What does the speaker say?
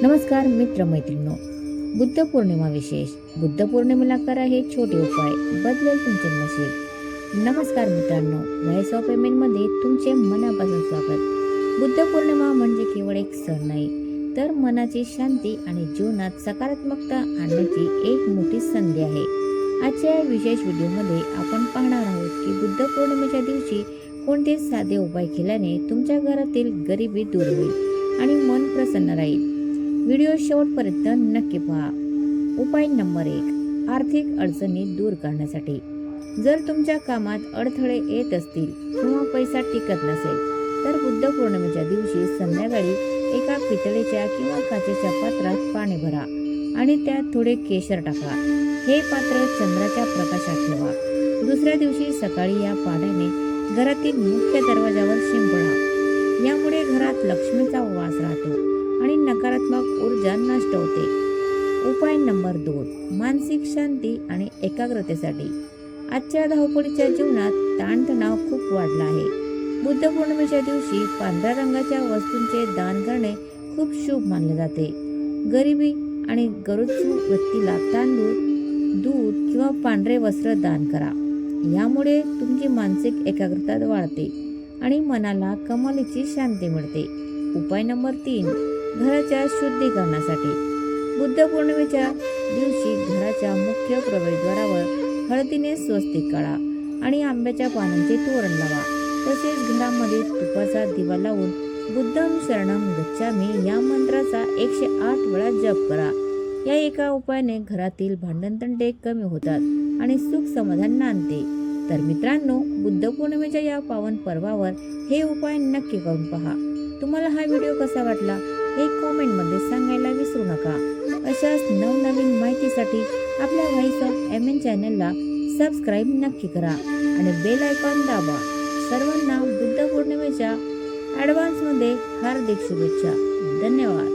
नमस्कार मित्र-मैत्रिणींनो, बुद्ध पौर्णिमा विशेष. बुद्ध पौर्णिमेला करा हे छोटे उपाय, बदलेल तुमचे नशीब. नमस्कार मित्रांनो, व्हॉइस ऑफ मध्ये तुमचे मनापासून स्वागत. बुद्ध पौर्णिमा म्हणजे केवळ एक सण नाही, तर मनाची शांती आणि जीवनात सकारात्मकता आणण्याची एक मोठी संधी आहे. आजच्या विशेष व्हिडिओमध्ये आपण पाहणार आहोत की बुद्ध पौर्णिमेच्या दिवशी कोणते साधे उपाय केल्याने तुमच्या घरातील गरिबी दूर होईल आणि मन प्रसन्न राहील. व्हिडिओ शेवटपर्यंत नक्की पहा. उपाय नंबर 1, आर्थिक अडचणी दूर करण्यासाठी. जर तुमच्या कामात अडथळे येत असतील किंवा पैसा टिकत नसेल, तर बुद्ध पौर्णिमेच्या दिवशी संध्याकाळी एका पितळेच्या किंवा काचेच्या पात्रात पाणी भरा आणि त्यात थोडे केशर टाका. हे पात्र चंद्राच्या प्रकाशात ठेवा. दुसऱ्या दिवशी सकाळी या पाण्याने घरातील मुख्य दरवाजावर शिंपडा. यामुळे घरात लक्ष्मीचा वास राहतो आणि नकारात्मक ऊर्जा नष्ट होते. उपाय नंबर 2, मानसिक शांती आणि एकाग्रतेसाठी. आजच्या धावपळीच्या जीवनात ताणतणाव खूप वाढला आहे. बुद्ध पौर्णिमेच्या दिवशी पांढऱ्या रंगाच्या वस्तूंचे दान करणे खूप शुभ मानले जाते. गरिबी आणि गरजू व्यक्तीला तांदूळ, दूध किंवा पांढरे वस्त्र दान करा. यामुळे तुमची मानसिक एकाग्रता वाढते आणि मनाला कमालीची शांती मिळते. उपाय नंबर 3, घराच्या शुद्धीकरणासाठी. बुद्ध पौर्णिमेच्या दिवशी घराच्या मुख्य प्रवेशद्वारावर हळदीने स्वस्तिक काढा आणि आंब्याच्या पानांचे तोरण लावा. तसेच घरामध्ये तुपाचा दिवा लावून बुद्धं शरणं गच्छामी या मंत्राचा 108 वेळा जप करा. या एका उपायाने घरातील भांडणतंडे कमी होतात आणि सुख समाधान नांदते. तर मित्रांनो, बुद्ध पौर्णिमेच्या या पावन पर्वावर हे उपाय नक्की करून पहा. तुम्हाला हा व्हिडिओ कसा वाटला हे कॉमेंटमध्ये सांगायला विसरू नका. अशाच नवनवीन माहितीसाठी आपल्या व्हॉइस ऑफ चॅनलला सबस्क्राईब नक्की करा आणि बेल आयकॉन दाबा. सर्वांना बुद्ध पौर्णिमेच्या ॲडव्हान्समध्ये हार्दिक शुभेच्छा. धन्यवाद.